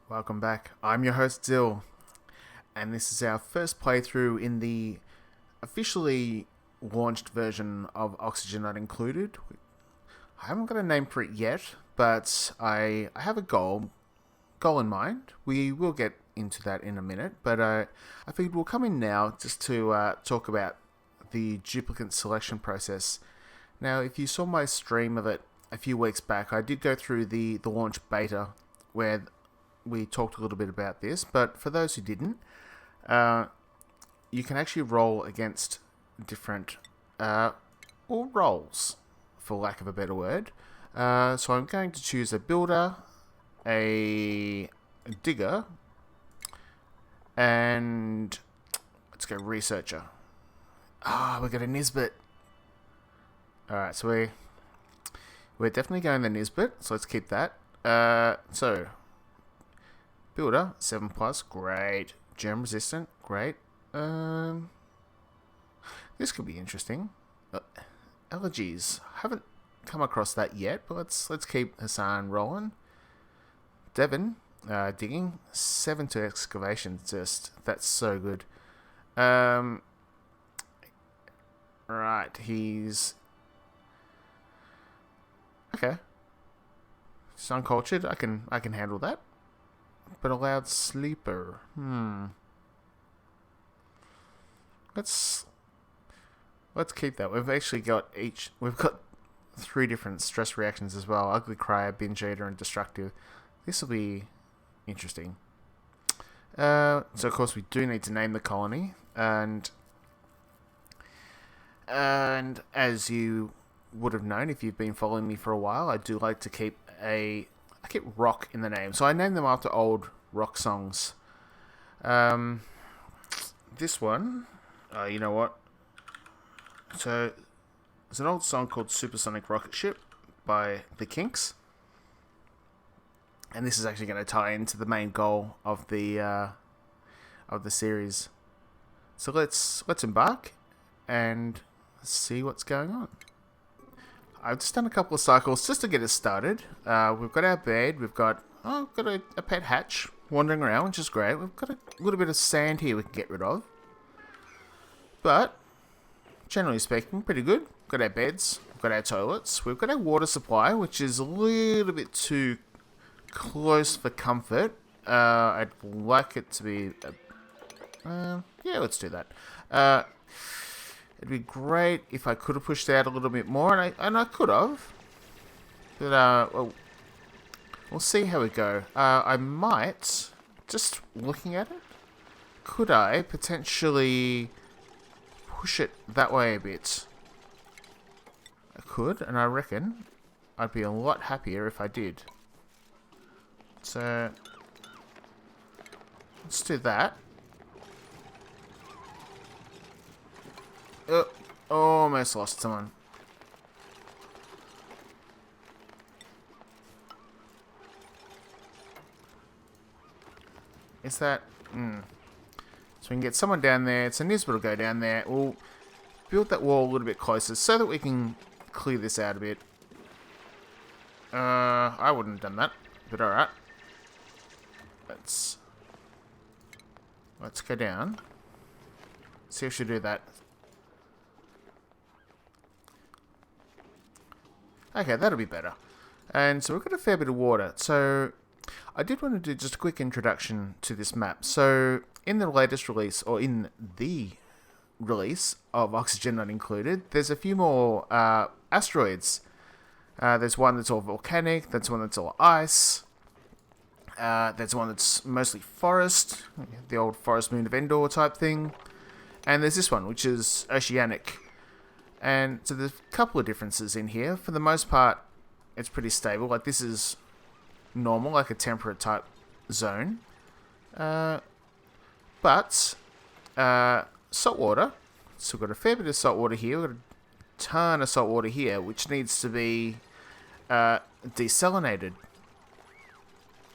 Welcome back. I'm your host Dill, and this is our first playthrough in the officially launched version of Oxygen Not Included. I haven't got a name for it yet, but I have a goal in mind. We will get into that in a minute, but I figured we'll come in now just to talk about the duplicate selection process. Now, if you saw my stream of it a few weeks back, I did go through the launch beta where we talked a little bit about this, but for those who didn't, you can actually roll against different, or roles, for lack of a better word. So I'm going to choose a builder, a digger, and let's go researcher. We got a Nisbet. Alright, so we're definitely going the Nisbet, so let's keep that. So builder, 7 plus, great. Germ resistant, great. This could be interesting. Allergies, haven't come across that yet, but let's keep Hassan rolling. Devon, digging, 7 to excavation, that's so good. Right, he's okay. He's uncultured. I can handle that. But allowed sleeper. Let's keep that. We've got 3 different stress reactions as well. Ugly crier, binge eater, and destructive. This will be interesting. So of course we do need to name the colony, and as you would have known if you've been following me for a while, I do like to keep rock in the name. So I named them after old rock songs. This one, you know what? So there's an old song called Supersonic Rocket Ship by the Kinks. And this is actually going to tie into the main goal of the series. So let's embark and see what's going on. I've just done a couple of cycles just to get us started. We've got our bed. We've got a pet hatch wandering around, which is great. We've got a little bit of sand here we can get rid of. But generally speaking, pretty good. We've got our beds. We've got our toilets. We've got our water supply, which is a little bit too close for comfort. I'd like it to be... yeah, let's do that. It'd be great if I could have pushed out a little bit more, and I could have. But, well, we'll see how we go. I might, just looking at it, could I potentially push it that way a bit? I could, and I reckon I'd be a lot happier if I did. So, let's do that. Almost lost someone. Is that... So we can get someone down there. It's a Nisbet will go down there. We'll build that wall a little bit closer so that we can clear this out a bit. I wouldn't have done that, but alright. Let's go down. See if she do that. Okay, that'll be better. And so we've got a fair bit of water. So I did want to do just a quick introduction to this map. So in the latest release, or in the release of Oxygen Not Included, there's a few more asteroids. There's one that's all volcanic. There's one that's all ice. There's one that's mostly forest. The old forest moon of Endor type thing. And there's this one, which is oceanic. And so there's a couple of differences in here. For the most part, it's pretty stable. Like, this is normal, like a temperate type zone. But salt water. So we've got a fair bit of salt water here. We've got a ton of salt water here, which needs to be desalinated.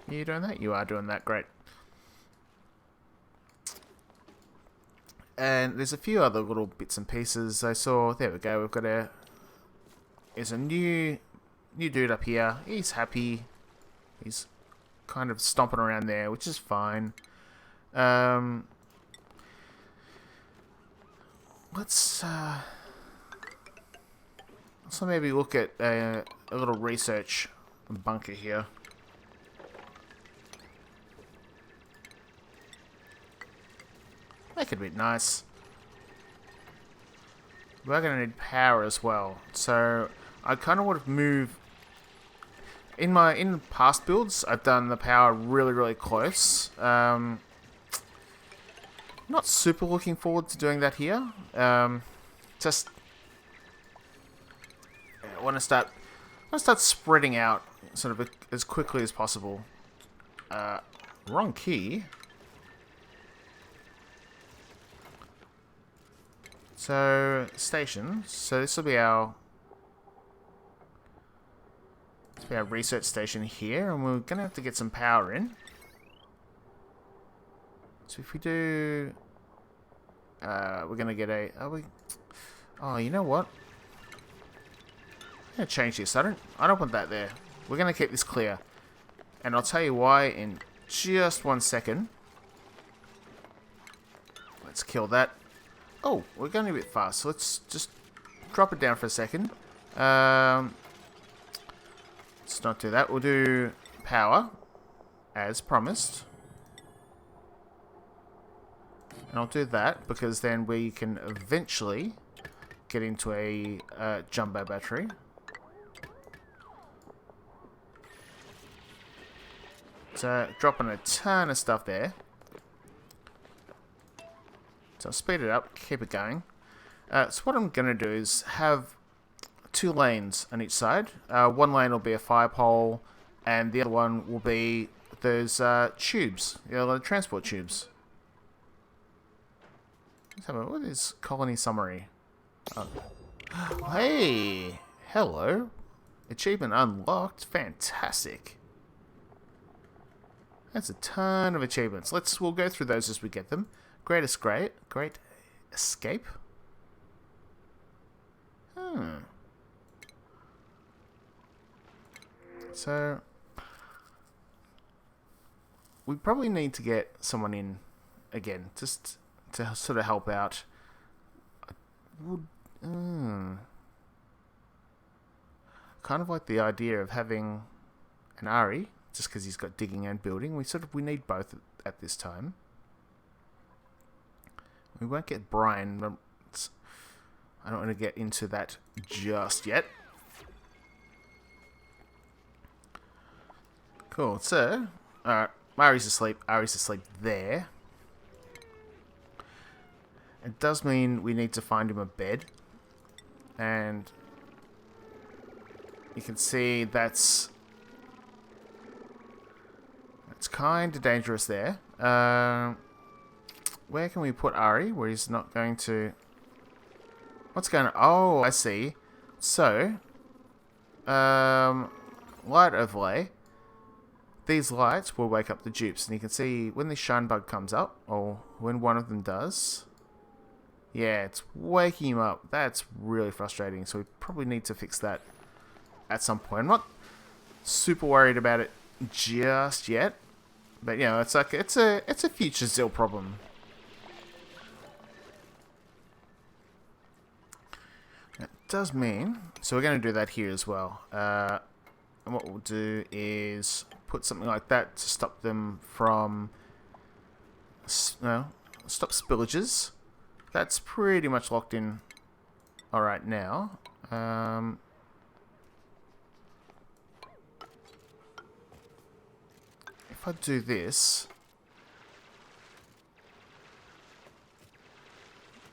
Are you doing that? You are doing that. Great. And there's a few other little bits and pieces I saw. There we go. We've got there's a new dude up here. He's happy. He's kind of stomping around there, which is fine. Let's maybe look at a little research bunker here. Make it a bit nice. We're going to need power as well, so I kind of want to move. In past builds, I've done the power really close. Not super looking forward to doing that here. Just I want to start spreading out sort of as quickly as possible. Wrong key. So station. So this will be our research station here, and we're gonna have to get some power in. So if we do, we're gonna get a. Oh, you know what? I'm gonna change this. I don't want that there. We're gonna keep this clear, and I'll tell you why in just 1 second. Let's kill that. Oh, we're going a bit fast, so let's just drop it down for a second. Let's not do that. We'll do power, as promised. And I'll do that, because then we can eventually get into a jumbo battery. So, dropping a ton of stuff there. So I'll speed it up, keep it going. So what I'm going to do is have 2 lanes on each side. One lane will be a fire pole, and the other one will be those tubes, the transport tubes. Let's have what is colony summary? Oh. Hey, hello. Achievement unlocked. Fantastic. That's a ton of achievements. We'll go through those as we get them. Great escape. So we probably need to get someone in again, just to sort of help out. I would, kind of like the idea of having an Ari, just because he's got digging and building. We need both at this time. We won't get Brian. I don't want to get into that just yet. Cool. So, alright. Ari's asleep. Ari's asleep there. It does mean we need to find him a bed. And you can see that's kind of dangerous there. Where can we put Ari, where he's not going to... What's going on? Oh, I see. So, light overlay. These lights will wake up the dupes. And you can see when the shine bug comes up, or when one of them does... Yeah, it's waking him up. That's really frustrating. So we probably need to fix that at some point. I'm not super worried about it just yet. But, you know, it's like, it's a future Zil problem. Does mean, so we're going to do that here as well, and what we'll do is put something like that to stop them from stop spillages. That's pretty much locked in alright now. If I do this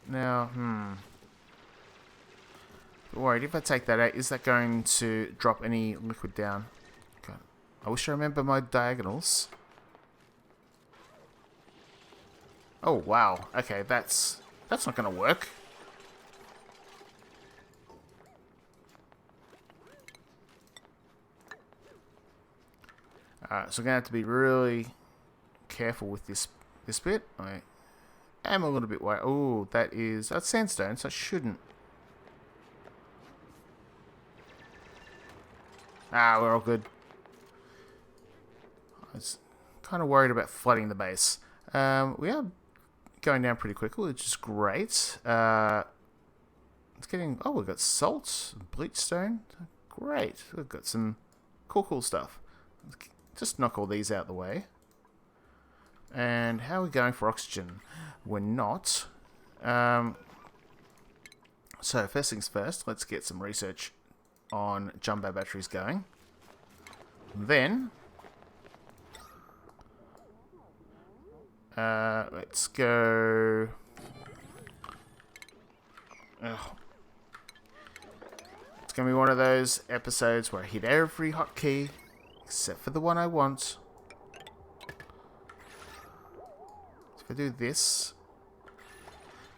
now, worried if I take that out, is that going to drop any liquid down? Okay. I wish I remember my diagonals. Oh wow. Okay, that's not gonna work. Alright, so we're gonna have to be really careful with this bit. I am a little bit worried. Oh, that's sandstone, so I shouldn't. We're all good. was kind of worried about flooding the base. We are going down pretty quickly, which is great. It's getting... Oh, we've got salt, bleach stone. Great. We've got some cool stuff. Just knock all these out the way. And how are we going for oxygen? We're not. So, first things first, let's get some research on jumbo batteries going. Then, let's go... Ugh. It's going to be one of those episodes where I hit every hotkey, except for the one I want. So if I do this...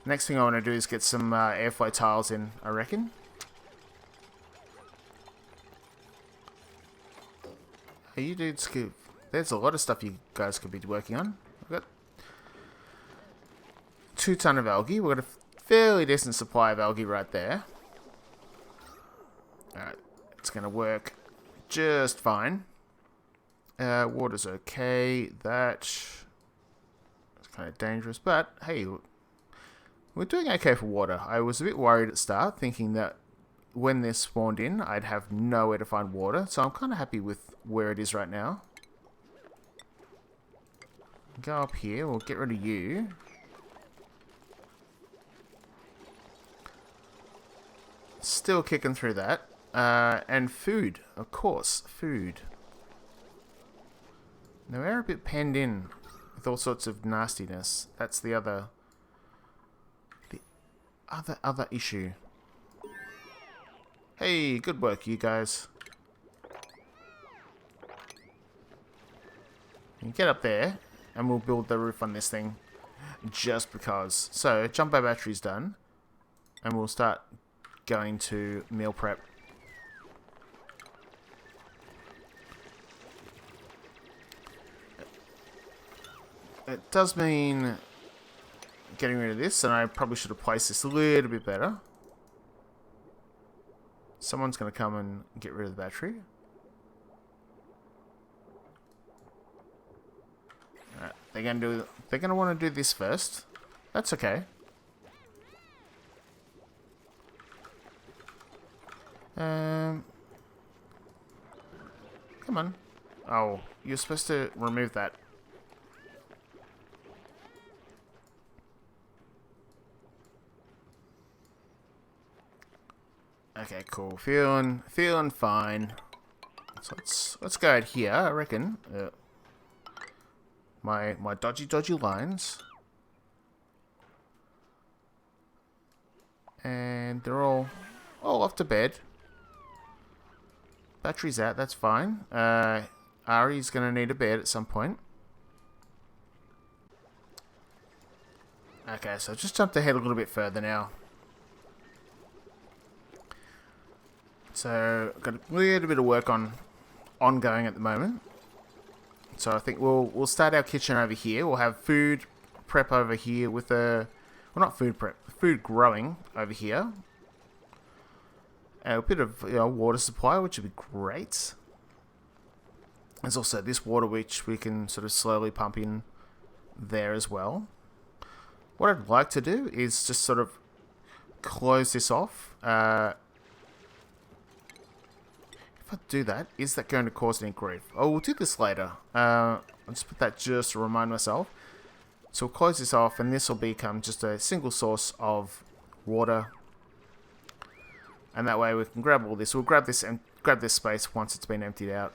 Next thing I want to do is get some airflow tiles in, I reckon. Hey, you dudes, there's a lot of stuff you guys could be working on. We've got 2 ton of algae. We've got a fairly decent supply of algae right there. Alright, it's going to work just fine. Water's okay. That's kind of dangerous, but hey, we're doing okay for water. I was a bit worried at the start, thinking that when this spawned in, I'd have nowhere to find water. So I'm kind of happy with where it is right now. Go up here. We'll get rid of you. Still kicking through that. And food. Of course. Food. Now we're a bit penned in with all sorts of nastiness. That's the other issue. Hey, good work, you guys. You get up there, and we'll build the roof on this thing, just because. So, jumbo battery's done, and we'll start going to meal prep. It does mean getting rid of this, and I probably should have placed this a little bit better. Someone's going to come and get rid of the battery. Alright, they're going to want to do this first. That's okay. Come on. Oh, you're supposed to remove that. Okay, cool. Feeling fine. So let's go out here. I reckon my dodgy lines, and they're all off to bed. Battery's out. That's fine. Ari's gonna need a bed at some point. Okay, so just jumped ahead a little bit further now. So, I've got a little bit of work ongoing at the moment. So I think we'll start our kitchen over here. We'll have food prep over here with well, not food prep, food growing over here. A bit of water supply, which would be great. There's also this water which we can sort of slowly pump in there as well. What I'd like to do is just sort of close this off. If I do that, is that going to cause any grief? Oh, we'll do this later. I'll just put that just to remind myself. So we'll close this off, and this will become just a single source of water. And that way we can grab all this. We'll grab this and grab this space once it's been emptied out.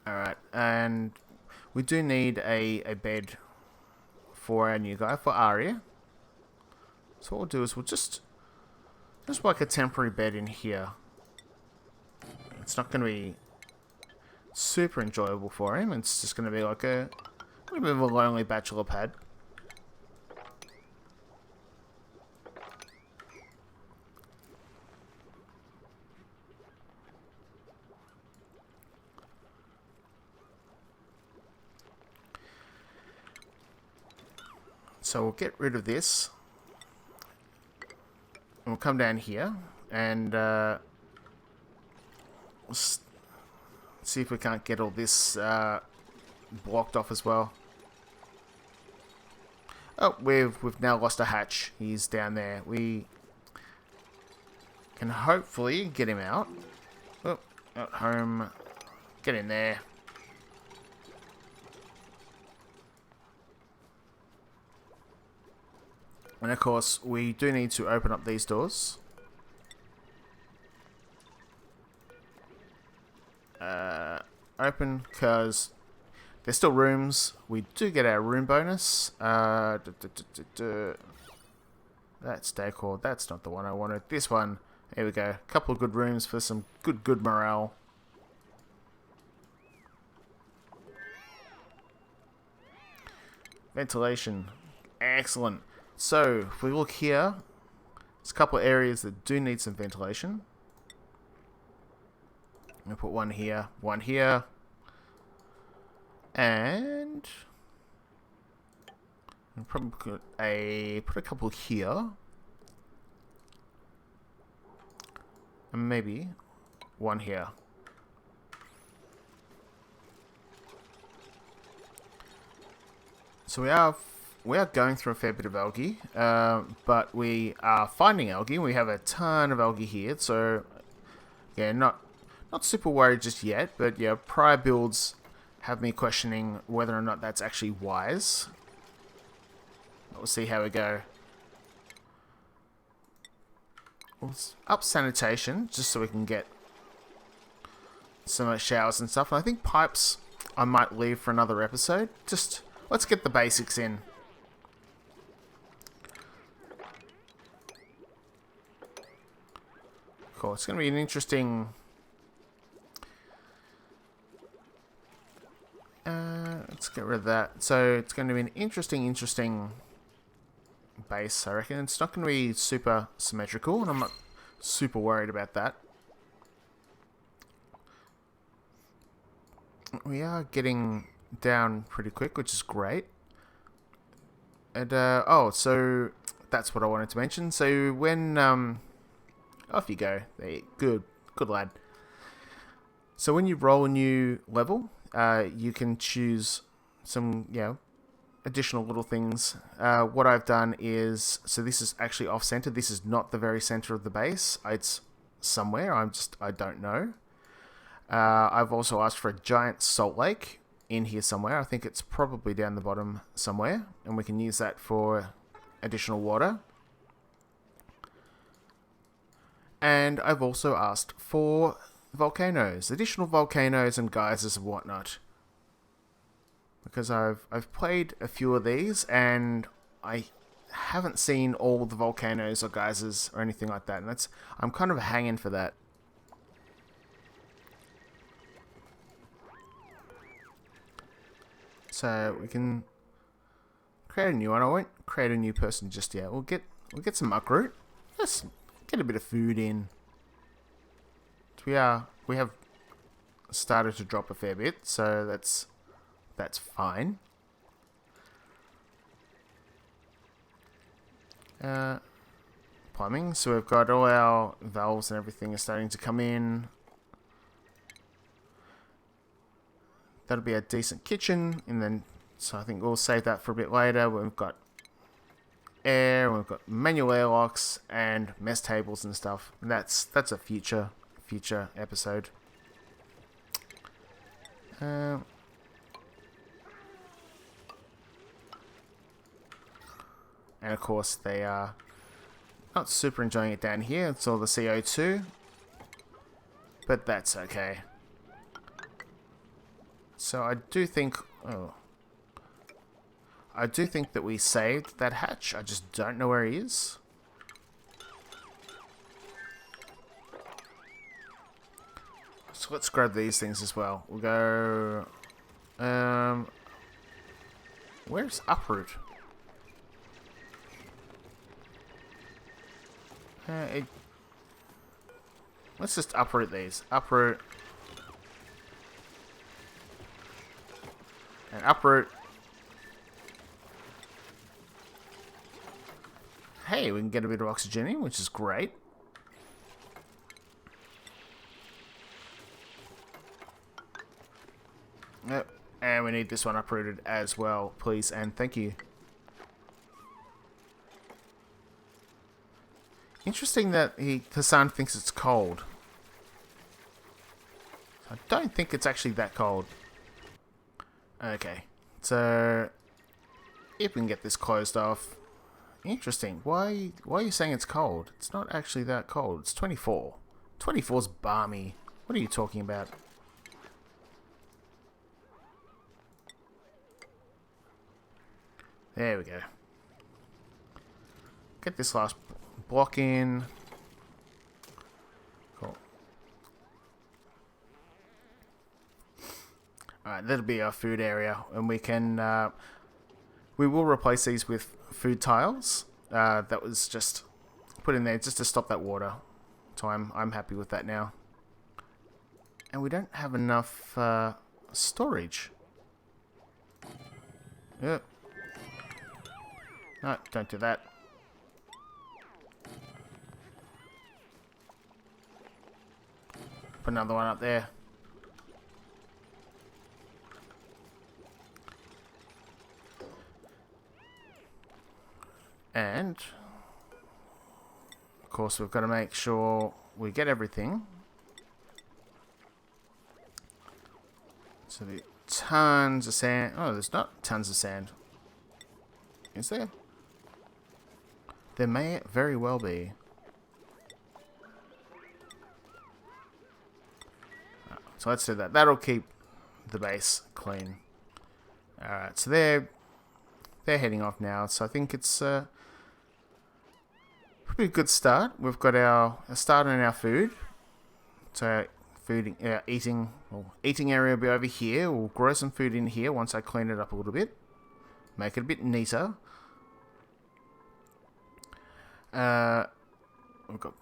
Alright, and we do need a bed for our new guy, for Aria. So what we'll do is we'll just work a temporary bed in here. It's not going to be super enjoyable for him. It's just going to be like a little bit of a lonely bachelor pad. So we'll get rid of this. We'll come down here and see if we can't get all this blocked off as well. Oh, we've now lost a hatch. He's down there. We can hopefully get him out. Oh, at home. Get in there. And of course, we do need to open up these doors. Open, because there's still rooms. We do get our room bonus. That's decor. That's not the one I wanted. This one. There we go. A couple of good rooms for some good morale. Ventilation. Excellent. So, if we look here, there's a couple of areas that do need some ventilation. I'm going to put one here, and I'll probably put a couple here, and maybe one here. So we are going through a fair bit of algae, but we are finding algae. We have a ton of algae here, so yeah, not super worried just yet. But yeah, prior builds have me questioning whether or not that's actually wise. We'll see how we go. We'll up sanitation just so we can get some showers and stuff. And I think pipes I might leave for another episode. Just let's get the basics in. Cool. It's going to be an interesting... let's get rid of that. So it's going to be an interesting base, I reckon. It's not going to be super symmetrical, and I'm not super worried about that. We are getting down pretty quick, which is great. And, oh, so that's what I wanted to mention. So when... off you go. There, good lad. So when you roll a new level, you can choose some, additional little things. What I've done is, so this is actually off-center. This is not the very center of the base. It's somewhere. I don't know. I've also asked for a giant salt lake in here somewhere. I think it's probably down the bottom somewhere, and we can use that for additional water. And I've also asked for volcanoes, additional volcanoes and geysers and whatnot. Because I've played a few of these and I haven't seen all the volcanoes or geysers or anything like that. And I'm kind of hanging for that. So we can create a new one. I won't create a new person just yet. We'll get some muckroot. Just get a bit of food in. We have started to drop a fair bit, so that's fine. Plumbing. So we've got all our valves and everything is starting to come in. That'll be a decent kitchen, and then so I think we'll save that for a bit later. We've got air, we've got manual airlocks and mess tables and stuff. And that's a future episode. And of course they are not super enjoying it down here. It's all the CO2, but that's okay. So I do think that we saved that hatch. I just don't know where he is. So let's grab these things as well. We'll go... where's uproot? Let's just uproot these. Uproot. And uproot. hey, we can get a bit of oxygen in, which is great. Yep. And we need this one uprooted as well, please and thank you. Interesting that Hassan thinks it's cold. I don't think it's actually that cold. Okay, so if we can get this closed off. Interesting. Why are you saying it's cold? It's not actually that cold. It's 24. 24's balmy. What are you talking about? There we go. Get this last block in. Cool. Alright, that'll be our food area. And we can... we will replace these with food tiles. That was just put in there just to stop that water. So I'm happy with that now. And we don't have enough storage. Yep. No, don't do that. Put another one up there. And, of course, we've got to make sure we get everything. So the tons of sand. Oh, there's not tons of sand. Is there? There may very well be. So let's do that. That'll keep the base clean. Alright, so they're heading off now. So I think it's probably a good start. We've got our start on our food. So eating area will be over here. We'll grow some food in here once I clean it up a little bit. Make it a bit neater. We've got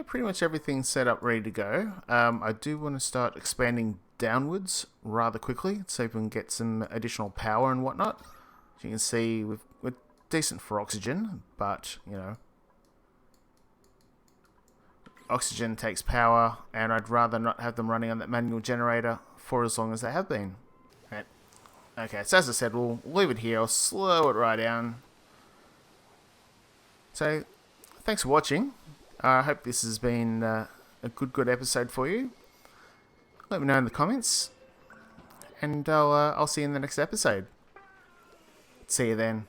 pretty much everything set up, ready to go. I do want to start expanding downwards rather quickly, so we can get some additional power and whatnot. As you can see, we're decent for oxygen, but you know, oxygen takes power, and I'd rather not have them running on that manual generator for as long as they have been. Right. Okay, so as I said, we'll leave it here. I'll slow it right down. So, thanks for watching. I hope this has been a good episode for you. Let me know in the comments, and I'll see you in the next episode. See you then.